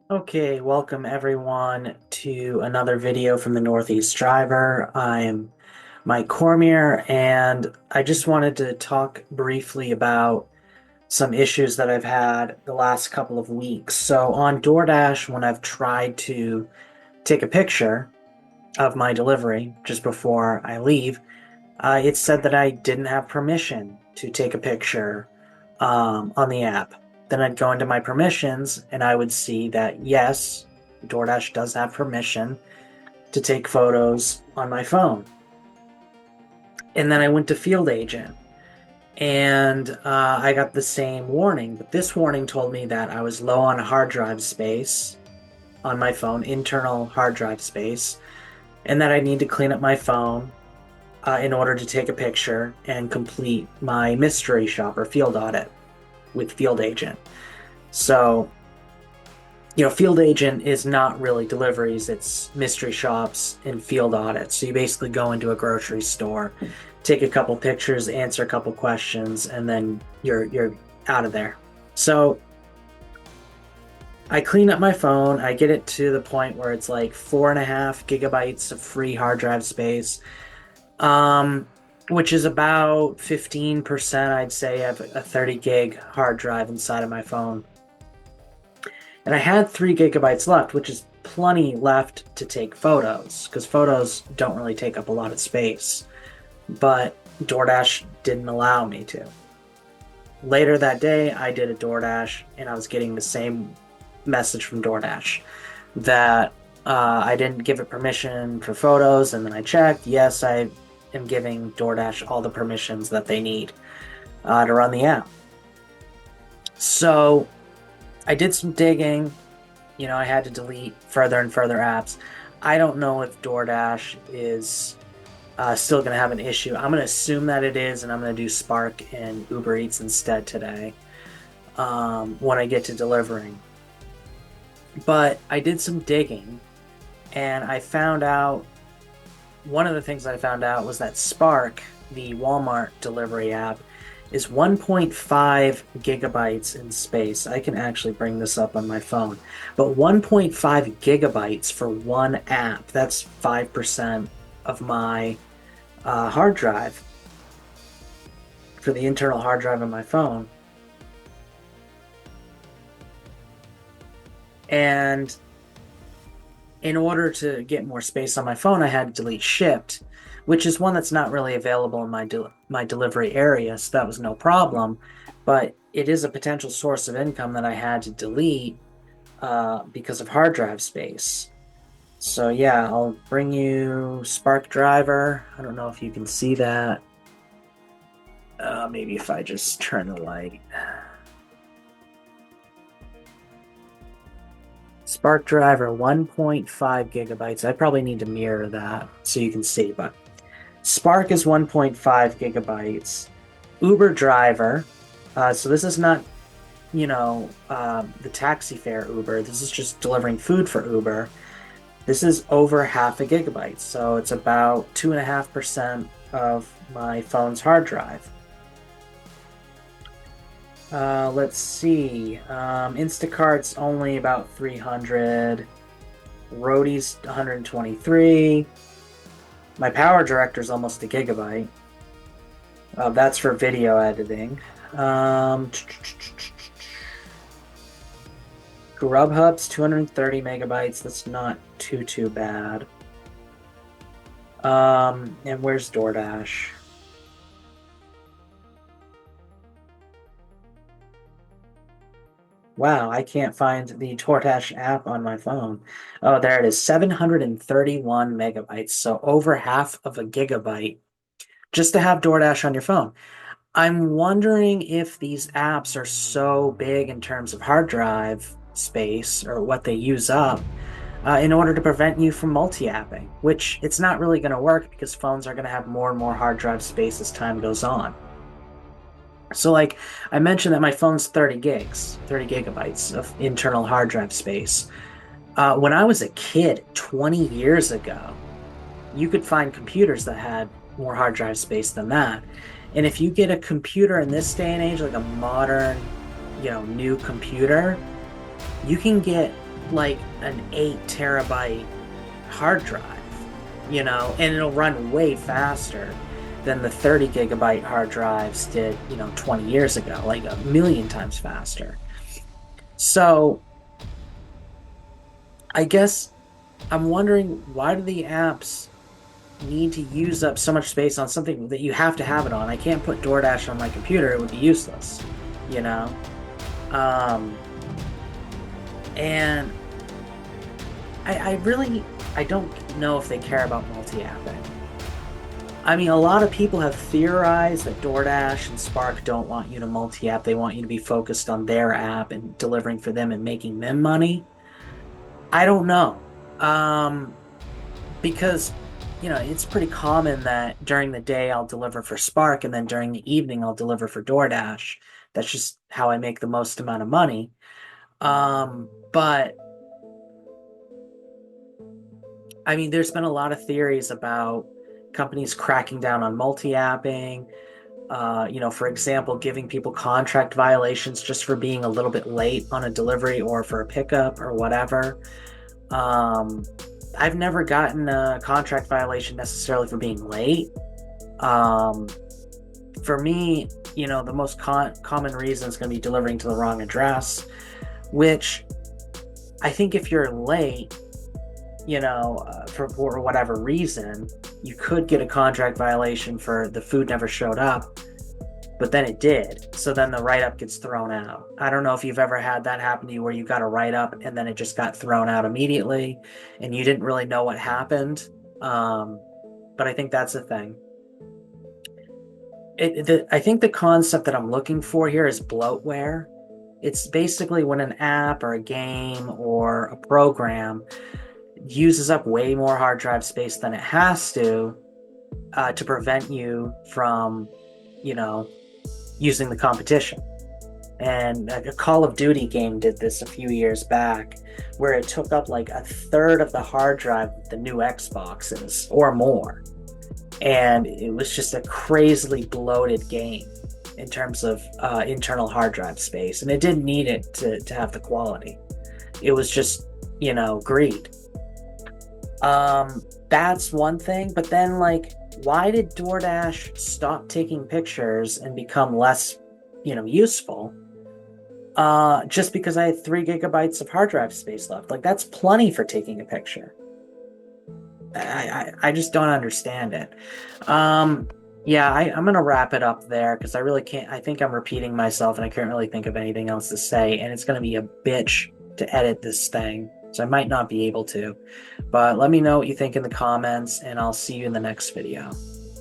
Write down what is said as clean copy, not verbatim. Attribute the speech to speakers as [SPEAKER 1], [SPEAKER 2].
[SPEAKER 1] Okay, welcome everyone to another video from the Northeast Driver. I'm Mike Cormier, and I just wanted to talk briefly about some issues that I've had the last couple of weeks. So on Doordash, when I've tried to take a picture of my delivery just before I leave, it said that I didn't have permission to take a picture on the app. Then I'd go into my permissions and I would see that yes, DoorDash does have permission to take photos on my phone. And then I went to Field Agent and I got the same warning, but this warning told me that I was low on hard drive space on my phone, internal hard drive space, and that I need to clean up my phone in order to take a picture and complete my mystery shopper field audit with Field Agent. So, Field Agent is not really deliveries, it's mystery shops and field audits. So you basically go into a grocery store, take a couple pictures, answer a couple questions, and then you're out of there. So I clean up my phone, I get it to the point where it's like 4.5 gigabytes of free hard drive space. Um, which is about 15%, I'd say, of a 30 gig hard drive inside of my phone. And I had 3 gigabytes left, which is plenty left to take photos, because photos don't really take up a lot of space. But DoorDash didn't allow me to. Later that day, I did a DoorDash, and I was getting the same message from DoorDash that I didn't give it permission for photos, and then I checked. Yes, I am giving DoorDash all the permissions that they need to run the app. So I did some digging. I had to delete further and further apps. I don't know if DoorDash is still going to have an issue. I'm going to assume that it is, and I'm going to do Spark and Uber Eats instead today when I get to delivering. But I did some digging, and I found out one of the things I found out was that Spark, the Walmart delivery app, is 1.5 gigabytes in space. I can actually bring this up on my phone. But 1.5 gigabytes for one app, that's 5% of my hard drive, for the internal hard drive on my phone. And in order to get more space on my phone, I had to delete Shipped, which is one that's not really available in my delivery area, so that was no problem. But it is a potential source of income that I had to delete because of hard drive space. So yeah, I'll bring you Spark Driver. I don't know if you can see that. Maybe if I just turn the light. Spark Driver, 1.5 gigabytes. I probably need to mirror that so you can see, but Spark is 1.5 gigabytes. Uber Driver, so this is not, the taxi fare Uber. This is just delivering food for Uber. This is over half a gigabyte, so it's about 2.5% of my phone's hard drive. Let's see. Instacart's only about 300. Roadie's 123. My Power Director's almost a gigabyte. That's for video editing. Grubhub's 230 megabytes. That's not too bad. And where's DoorDash? Wow, I can't find the DoorDash app on my phone. Oh, there it is, 731 megabytes, so over half of a gigabyte just to have DoorDash on your phone. I'm wondering if these apps are so big in terms of hard drive space or what they use up in order to prevent you from multi-apping, which it's not really going to work because phones are going to have more and more hard drive space as time goes on. So like I mentioned that my phone's 30 gigs, 30 gigabytes of internal hard drive space. When I was a kid 20 years ago, you could find computers that had more hard drive space than that. And if you get a computer in this day and age, like a modern, new computer, you can get like an 8 terabyte hard drive, and it'll run way faster than the 30 gigabyte hard drives did, 20 years ago, like a million times faster. So I guess I'm wondering, why do the apps need to use up so much space on something that you have to have it on? I can't put DoorDash on my computer, it would be useless, you know? Um, and I really, I don't know if they care about multi-apping. I mean, a lot of people have theorized that DoorDash and Spark don't want you to multi-app. They want you to be focused on their app and delivering for them and making them money. I don't know. Um, because, it's pretty common that during the day I'll deliver for Spark and then during the evening I'll deliver for DoorDash. That's just how I make the most amount of money. But I mean, there's been a lot of theories about companies cracking down on multi-apping. For example, giving people contract violations just for being a little bit late on a delivery or for a pickup or whatever. Um, I've never gotten a contract violation necessarily for being late. Um, for me, the most common reason is going to be delivering to the wrong address, which I think if you're late, for whatever reason, you could get a contract violation for the food never showed up, but then it did. So then the write-up gets thrown out. I don't know if you've ever had that happen to you where you got a write-up and then it just got thrown out immediately and you didn't really know what happened. Um, but I think that's the thing. I think the concept that I'm looking for here is bloatware. It's basically when an app or a game or a program uses up way more hard drive space than it has to prevent you from, you know, using the competition. And a Call of Duty game did this a few years back, where it took up like a third of the hard drive of the new Xboxes or more. And it was just a crazily bloated game in terms of internal hard drive space. And it didn't need it to have the quality. It was just, greed. That's one thing. But then, like, why did DoorDash stop taking pictures and become less, useful? Just because I had 3 gigabytes of hard drive space left. Like, that's plenty for taking a picture. I just don't understand it. Yeah, I'm gonna wrap it up there because I really can't. I think I'm repeating myself and I can't really think of anything else to say. And it's gonna be a bitch to edit this thing, so I might not be able to. But let me know what you think in the comments, and I'll see you in the next video.